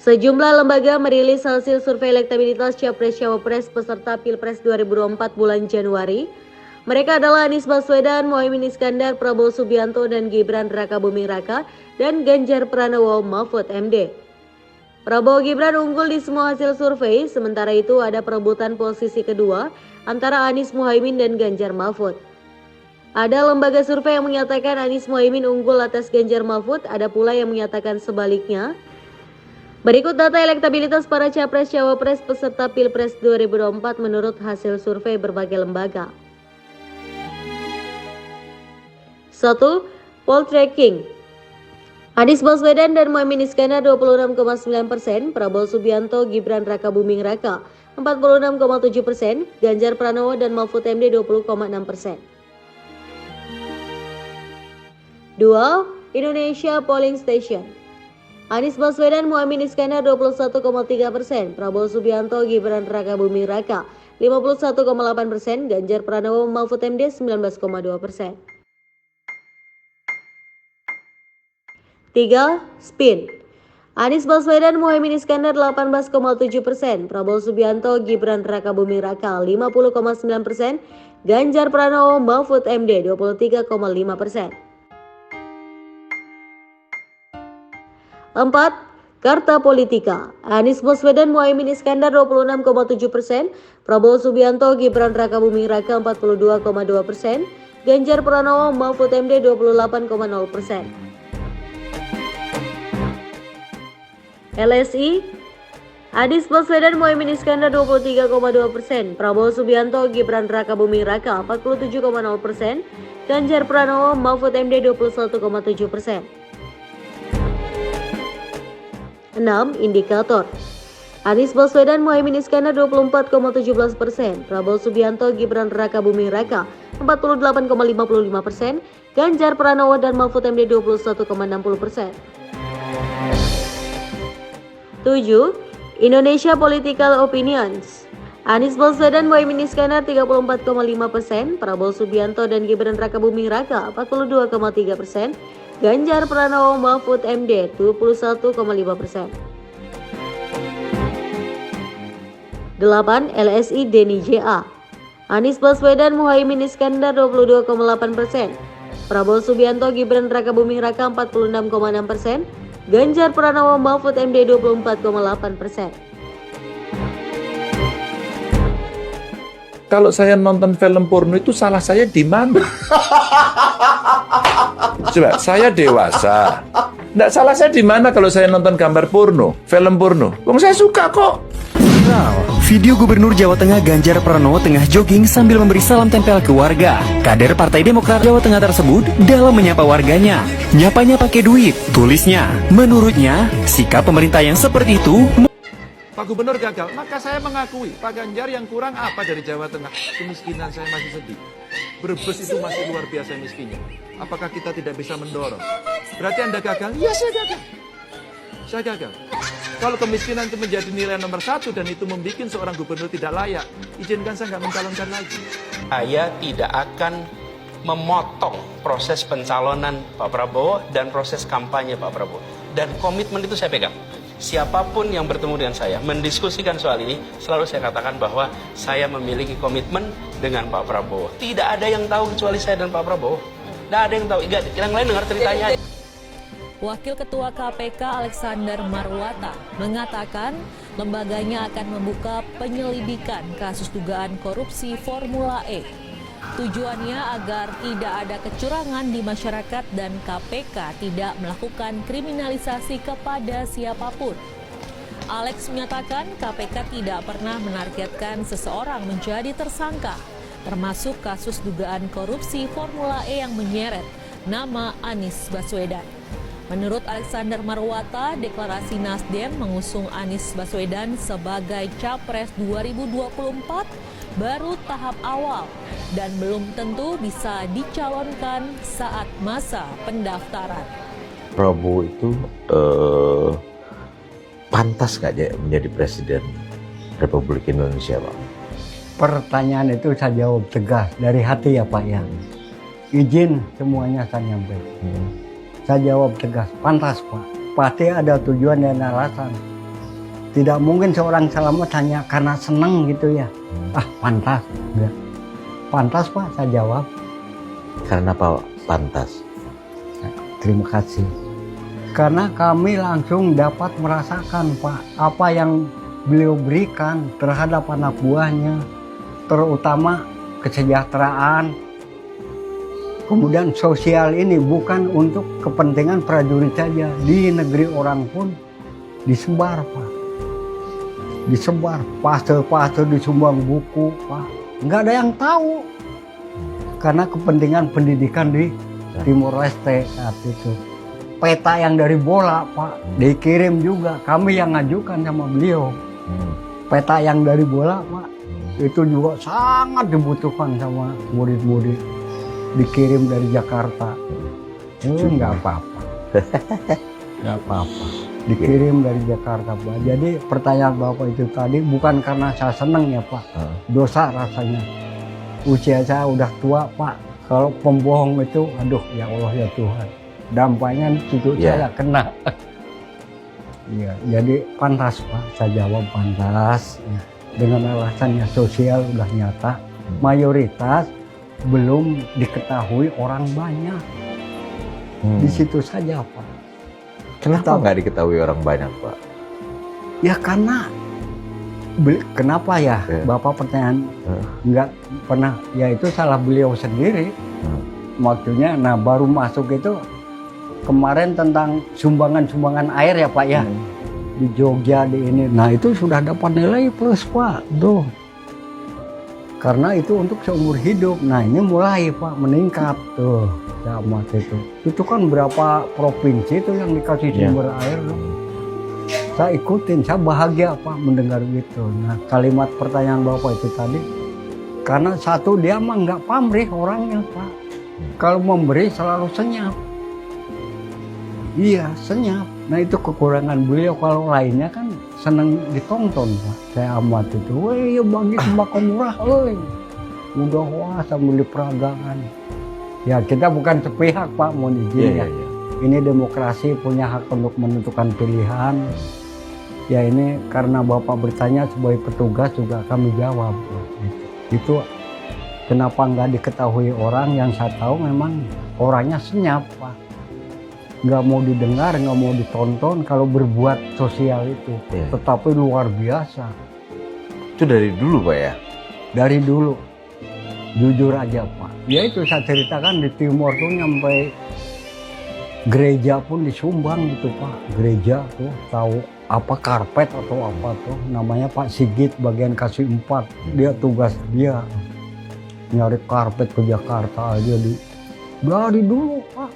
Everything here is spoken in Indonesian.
Sejumlah lembaga merilis hasil survei elektabilitas Capres-Cawapres peserta Pilpres 2024 bulan Januari. Mereka adalah Anies Baswedan, Muhaimin Iskandar, Prabowo Subianto, dan Gibran Rakabuming Raka, dan Ganjar Pranowo Mahfud MD. Prabowo Gibran unggul di semua hasil survei, sementara itu ada perebutan posisi kedua antara Anies Muhaimin dan Ganjar Mahfud. Ada lembaga survei yang menyatakan Anies Muhaimin unggul atas Ganjar Mahfud, ada pula yang menyatakan sebaliknya. Berikut data elektabilitas para Capres-Cawapres peserta Pilpres 2024 menurut hasil survei berbagai lembaga. 1. Poll Tracking. Anies Baswedan dan Muhaimin Iskandar 26,9%, Prabowo Subianto, Gibran Rakabuming Raka 46,7%, Ganjar Pranowo dan Mahfud MD 20,6%. 2. Indonesia Polling Station. Anies Baswedan, Muhaimin Iskandar 21,3%, Prabowo Subianto, Gibran Rakabuming Raka 51,8%, Ganjar Pranowo, Mahfud MD 19,2%. 3. Spin. Anies Baswedan, Muhaimin Iskandar 18,7%, Prabowo Subianto, Gibran Rakabuming Raka 50,9%, Ganjar Pranowo, Mahfud MD 23,5%. 4. Carta Politika. Anies Baswedan, Muhaimin Iskandar 26,7%, Prabowo Subianto, Gibran Rakabuming Raka 42,2%, Ganjar Pranowo, Mahfud MD 28,0%. LSI. Anies Baswedan, Muhaimin Iskandar 23,2%, Prabowo Subianto, Gibran Rakabuming Raka 47,0%, Ganjar Pranowo, Mahfud MD 21,7%. 6. Indikator. Anies Baswedan, Muhaimin Iskandar 24,17%, Prabowo Subianto, Gibran Rakabuming Raka 48,55%, Ganjar Pranowo dan Mahfud MD 21,60%. 7. Indonesia Political Opinions. Anies Baswedan, Muhaimin Iskandar 34,5%, Prabowo Subianto dan Gibran Rakabuming Raka 42,3%, Ganjar Pranowo, Mahfud MD 21,5%. 8. LSI Deni JA. Anies Baswedan, Muhaimin Iskandar 22,8%, Prabowo Subianto, Gibran Rakabuming Raka 46,6%, Ganjar Pranowo, Mahfud MD 24,8%. Kalau saya nonton film porno itu salah saya di mana? Coba, saya dewasa. Nggak salah saya di mana kalau saya nonton gambar porno, film porno? Wong saya suka kok. Video Gubernur Jawa Tengah Ganjar Pranowo tengah jogging sambil memberi salam tempel ke warga. Kader Partai Demokrat Jawa Tengah tersebut dalam menyapa warganya. Nyapanya pakai duit, tulisnya. Menurutnya, sikap pemerintah yang seperti itu Pak Gubernur gagal, maka saya mengakui Pak Ganjar yang kurang apa dari Jawa Tengah? Kemiskinan saya masih sedih. Brebes itu masih luar biasa miskinnya. Apakah kita tidak bisa mendorong? Berarti Anda gagal? Iya, saya gagal. Saya gagal. Kalau kemiskinan itu menjadi nilai nomor 1 dan itu membuat seorang gubernur tidak layak, izinkan saya nggak mencalonkan lagi. Saya tidak akan memotong proses pencalonan Pak Prabowo dan proses kampanye Pak Prabowo. Dan komitmen itu saya pegang. Siapapun yang bertemu dengan saya, mendiskusikan soal ini, selalu saya katakan bahwa saya memiliki komitmen dengan Pak Prabowo. Tidak ada yang tahu kecuali saya dan Pak Prabowo. Tidak ada yang tahu, yang lain dengar ceritanya. Wakil Ketua KPK Alexander Marwata mengatakan lembaganya akan membuka penyelidikan kasus dugaan korupsi Formula E. Tujuannya agar tidak ada kecurangan di masyarakat dan KPK tidak melakukan kriminalisasi kepada siapapun. Alex menyatakan KPK tidak pernah menargetkan seseorang menjadi tersangka, termasuk kasus dugaan korupsi Formula E yang menyeret nama Anies Baswedan. Menurut Alexander Marwata, deklarasi Nasdem mengusung Anies Baswedan sebagai Capres 2024 baru tahap awal dan belum tentu bisa dicalonkan saat masa pendaftaran. Prabowo itu pantas nggak menjadi Presiden Republik Indonesia, Pak? Pertanyaan itu saya jawab tegas dari hati ya Pak ya. Izin semuanya saya nyampaikan. Saya jawab tegas, pantas Pak. Pasti ada tujuan dan alasan. Tidak mungkin seorang selamat hanya karena senang gitu ya. Pantas. Ya. Pantas Pak, saya jawab. Karena apa pantas? Terima kasih. Karena kami langsung dapat merasakan Pak, apa yang beliau berikan terhadap anak buahnya, terutama kesejahteraan. Kemudian sosial ini bukan untuk kepentingan prajurit saja, di negeri orang pun disebar Pak. Disebar, paste-paste disumbang buku Pak. Nggak ada yang tahu. Karena kepentingan pendidikan di Timor Leste saat itu. Peta yang dari bola Pak, dikirim juga. Kami yang ngajukan sama beliau. Peta yang dari bola Pak, itu juga sangat dibutuhkan sama murid-murid. Dikirim dari Jakarta. Nggak apa-apa. Nggak apa-apa. Dikirim dari Jakarta Pak. Jadi pertanyaan Bapak itu tadi bukan karena saya senang ya Pak. Dosa rasanya. Usia saya udah tua Pak. Kalau pembohong itu, aduh ya Allah ya Tuhan. Dampaknya cucu saya kena. Iya, jadi pantas Pak. Saya jawab pantas. Ya. Dengan alasannya sosial udah nyata. Mayoritas belum diketahui orang banyak. Di situ saja Pak. Kenapa nggak diketahui orang banyak Pak? Ya karena kenapa ya Bapak pertanyaan nggak pernah, ya itu salah beliau sendiri. Maksudnya nah baru masuk itu kemarin tentang sumbangan air ya Pak ya, di Jogja di ini, nah itu sudah dapat nilai plus Pak tuh, karena itu untuk seumur hidup. Nah ini mulai Pak meningkat tuh sama itu kan berapa provinsi itu yang dikasih sumber air loh. Saya ikutin, saya bahagia Pak mendengar gitu. Nah kalimat pertanyaan Bapak itu tadi, karena satu dia mah nggak pamrih orangnya Pak. Kalau memberi selalu senyap. Iya senyap. Nah itu kekurangan beliau. Kalau lainnya kan senang ditonton Pak. Saya amat itu, weh bagi sembako murah, udah wah sambil diperagaan. Ya kita bukan sepihak Pak, mohon izin ya. Ini demokrasi, punya hak untuk menentukan pilihan. Ya ini karena Bapak bertanya sebagai petugas juga kami jawab. Itu kenapa nggak diketahui orang, yang saya tahu memang orangnya senyap Pak. Nggak mau didengar, nggak mau ditonton kalau berbuat sosial itu. Tetapi luar biasa. Itu dari dulu Pak ya? Dari dulu. Jujur aja Pak. Ya itu saya ceritakan di Timor tuh sampai gereja pun disumbang gitu Pak. Gereja tuh tahu apa karpet atau apa tuh namanya Pak Sigit bagian kasih 4. Dia tugas dia nyari karpet ke Jakarta aja dari dulu Pak.